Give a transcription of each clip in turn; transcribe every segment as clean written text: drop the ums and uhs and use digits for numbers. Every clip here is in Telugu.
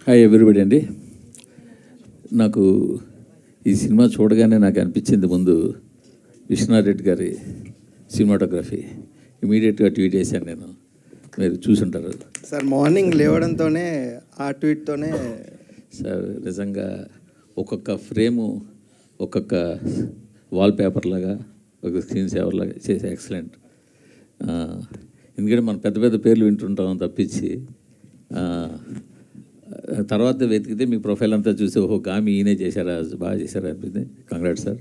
హాయ్ ఎవ్రీబడి అండి. నాకు ఈ సినిమా చూడగానే నాకు అనిపించింది ముందు విశ్వనాథ్ గారి సినిమాటోగ్రఫీ. ఇమీడియట్గా ట్వీట్ చేశాను నేను, మీరు చూసుంటారు సార్. మార్నింగ్ లేవడంతోనే ఆ ట్వీట్తోనే సార్ నిజంగా ఒక్కొక్క ఫ్రేము ఒక్కొక్క వాల్ పేపర్ లాగా ఒక స్క్రీన్ సేవర్ లాగా చేసే ఎక్సలెంట్. ఎందుకంటే మనం పెద్ద పెద్ద పేర్లు వింటుంటాం తప్పించి తర్వాత వెతికితే మీ ప్రొఫైల్ అంతా చూసి ఓహో గామి ఈయనే చేశారా, బాగా చేశారా అనిపింది. కంగ్రాట్స్ సార్,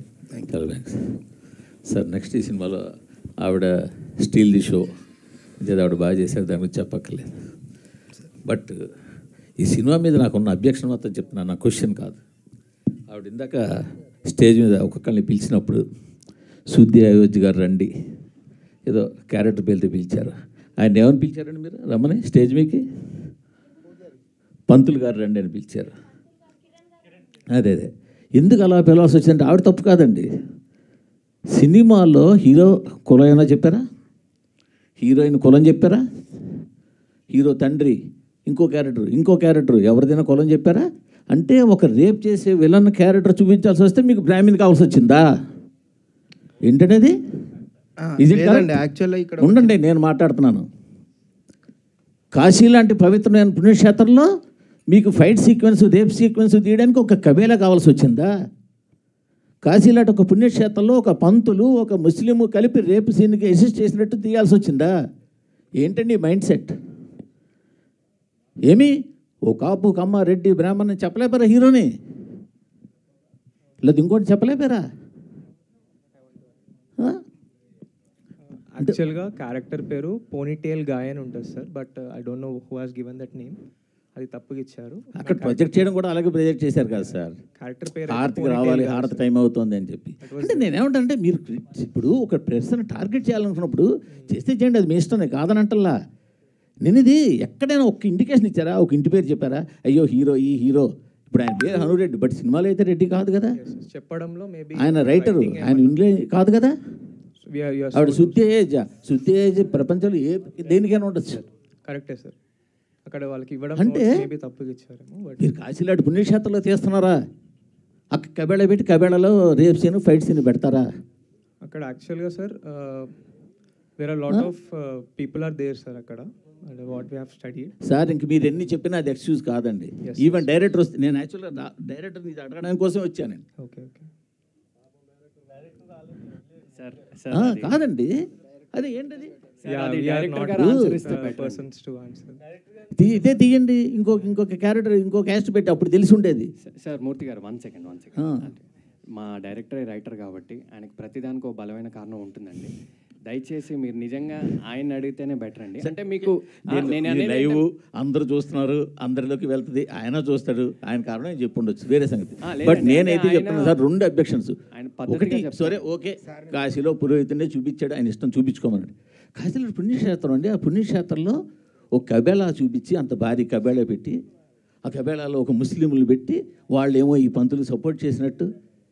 చాలా థ్యాంక్స్ సార్. నెక్స్ట్ ఈ సినిమాలో ఆవిడ స్టీల్ ది షో అంటే ఆవిడ బాగా చేశారు, దాని గురించి చెప్పక్కర్లేదు. బట్ ఈ సినిమా మీద నాకున్న అబ్జెక్షన్ మాత్రం చెప్తున్నాను, నా క్వశ్చన్ కాదు. ఆవిడ ఇందాక స్టేజ్ మీద ఒక్కొక్కరిని పిలిచినప్పుడు సుద్ది అయోధ్య గారు రండి ఏదో క్యారెక్టర్ పేరుతో పిలిచారు. ఆయన ఏమని పిలిచారండి మీరు రమ్మని స్టేజ్ మీకి? పంతులు గారు రండి అని పిలిచారు. అదే ఎందుకు అలా పిలవాల్సి వచ్చిందంటే ఆవిడ తప్పు కాదండి. సినిమాలో హీరో కులం ఏమైనా చెప్పారా? హీరోయిన్ కులం చెప్పారా? హీరో తండ్రి ఇంకో క్యారెక్టర్ ఎవరిదైనా కులం చెప్పారా? అంటే ఒక రేప్ చేసే విలన్ క్యారెక్టర్ చూపించాల్సి వస్తే మీకు బ్రాహ్మణ్ కావాల్సి వచ్చిందా ఏంటనేది? యాక్చువల్లీ ఇక్కడ ఉండండి, నేను మాట్లాడుతున్నాను. కాశీ లాంటి పవిత్రమైన పుణ్యక్షేత్రంలో మీకు ఫైట్ సీక్వెన్స్, రేప్ సీక్వెన్స్ తీయడానికి ఒక కబేలా కావాల్సి వచ్చిందా? కాశీ లాంటి ఒక పుణ్యక్షేత్రంలో ఒక పంతులు ఒక ముస్లిము కలిపి రేపు సీన్కి అసిస్ట్ చేసినట్టు తీయాల్సి వచ్చిందా? ఏంటండి మైండ్ సెట్? ఏమి ఓ కాపు కమ్మ రెడ్డి బ్రాహ్మణ్ చెప్పలేపారా హీరోని? లేదు ఇంకోటి చెప్పలేపారా? యాక్చువల్గా క్యారెక్టర్ పేరు పోనీటేల్ గాయ్ అని ఉంటుంది sir, but I don't know who has given that name. అది తప్పుగా ఇచ్చారు. అక్కడ ప్రొజెక్ట్ చేయడం కూడా అలాగే ప్రొజెక్ట్ చేశారు కదా సార్. క్యారెక్టర్ పేరు హారతికి రావాలి, హారతి టైం అవుతుంది అని చెప్పి. అంటే నేనేమంటానంటే మీరు ఇప్పుడు ఒక పర్సన్ టార్గెట్ చేయాలనుకున్నప్పుడు చేస్తే చేయండి, అది మీ ఇష్టమే కాదనంటల్లా. నేను ఇది ఎక్కడైనా ఒక ఇండికేషన్ ఇచ్చారా? ఒక ఇంటి పేరు చెప్పారా? అయ్యో హీరో ఈ హీరో ఇప్పుడు ఆయన పేరు హనురెడ్డి, బట్ సినిమాలో అయితే రెడ్డి కాదు కదా. చెప్పడంలో మేబీ ఆయన రైటరు, ఆయన ఇంగ్లీష్ కాదు కదా. ఆవిడ శుద్ధి ఏజ్ ప్రపంచంలో దేనికైనా ఉండొచ్చు. కరెక్టే సార్. అక్కడ వాళ్ళకి ఇవ్వడం అంటే మేబీ తప్పుగా ఇచ్చారేమో. బట్ మీరు కాశీలాంటి పుణ్యక్షేత్రంలో తీస్తున్నారా? అక్కడ కబేళ పెట్టి కబేళలో రేప్ సీన్ ఫైట్ సీన్ పెడతారా? అక్కడ యాక్చువల్గా sir there are lot of people are there sir అక్కడ, what we have studied sir. ఇంక మీరు ఎన్ని చెప్పినా అది ఎక్స్క్యూజ్ కాదండి. ఈవెన్ డైరెక్టర్ వస్తే నేను యాక్చువల్గా డైరెక్టర్ ఇది అడగడానికి కోసం వచ్చాను నేను. ఓకే ఓకే కాదండి, అది ఏంటది? ఇదే తీయండి, ఇంకొక క్యారెక్టర్ ఇంకో క్యాస్ట్ పెట్టి అప్పుడు తెలిసి ఉండేది. సార్ మూర్తి గారు వన్ సెకండ్ మా డైరెక్టర్ రైటర్ కాబట్టి ఆయనకు ప్రతిదానికి ఒక బలమైన కారణం ఉంటుందండి. దయచేసి మీరు నిజంగా ఆయన అడిగితేనే బెటర్ అండి. అంటే మీకు లైవ్ అందరూ చూస్తున్నారు, అందరిలోకి వెళ్తుంది, ఆయన చూస్తాడు, ఆయన కారణం నేను చెప్పుండొచ్చు, వేరే సంగతి. బట్ నేనైతే చెప్తున్నా సార్, రెండు అబ్జెక్షన్స్. ఒకటి సరే ఓకే, కాశీలో పురోహితుడినే చూపించాడు, ఆయన ఇష్టం చూపించుకోమన్నాడు. కాశీలో పుణ్యక్షేత్రం అండి, ఆ పుణ్యక్షేత్రంలో ఒక కబేళా చూపించి అంత భారీ కబేళా పెట్టి ఆ కబేళాలో ఒక ముస్లింలు పెట్టి వాళ్ళు ఏమో ఈ పంతులు సపోర్ట్ చేసినట్టు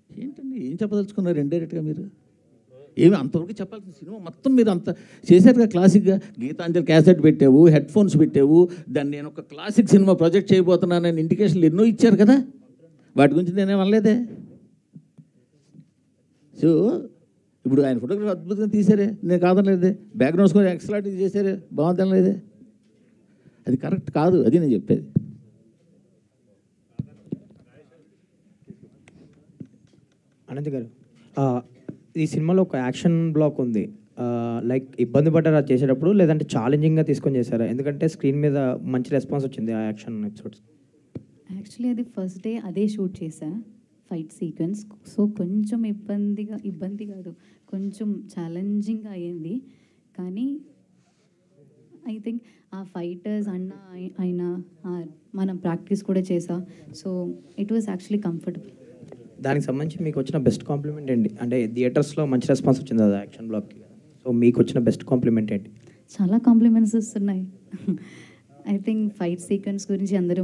ఏంటండి? ఏం చెప్పదలుచుకున్నారు ఇండైరెక్ట్గా మీరు? ఏమి అంతవరకు చెప్పాల్సిన సినిమా మొత్తం మీరు అంత చేశారుగా. క్లాసిక్గా గీతాంజలి క్యాసెట్ పెట్టావు, హెడ్ ఫోన్స్ పెట్టావు, దాన్ని నేను ఒక క్లాసిక్ సినిమా ప్రాజెక్ట్ చేయబోతున్నానని ఇండికేషన్లు ఎన్నో ఇచ్చారు కదా. వాటి గురించి నేనేం అనలేదే. సో ఇప్పుడు ఆయన ఫోటోగ్రఫీ అద్భుతంగా తీసారే, నేను కాదనలేదే. బ్యాక్గ్రౌండ్ స్కోర్ ఎక్సలెంట్ చేశారే, బాగుందనలేదే. అది కరెక్ట్ కాదు, అది నేను చెప్పేది. అనంత్ గారు, ఈ సినిమాలో ఒక యాక్షన్ బ్లాక్ ఉంది. లైక్ ఇబ్బంది పడ్డారా చేసేటప్పుడు, లేదంటే ఛాలెంజింగ్గా తీసుకొని చేశారా? ఎందుకంటే స్క్రీన్ మీద మంచి రెస్పాన్స్ వచ్చింది ఆ యాక్షన్ ఎపిసోడ్స్. యాక్చువల్లీ అది ఫస్ట్ డే అదే షూట్ చేశా, ఫైట్ సీక్వెన్స్. సో కొంచెం ఇబ్బంది కాదు, కొంచెం ఛాలెంజింగ్ అయ్యింది. కానీ ఐ థింక్ ఆ ఫైటర్స్ అయినా మనం ప్రాక్టీస్ కూడా చేసా. So it was actually comfortable. దానికి సంబంధించి మీకు వచ్చిన బెస్ట్ కాంప్లిమెంట్ ఏంటి? అంటే థియేటర్స్లో మంచి రెస్పాన్స్ వచ్చింది అది యాక్షన్ బ్లాక్కి. సో మీకు వచ్చిన బెస్ట్ కాంప్లిమెంట్ ఏంటి? చాలా కాంప్లిమెంట్స్ వస్తున్నాయి. ఐ థింక్ ఫైట్ సీక్వెన్స్ గురించి అందరూ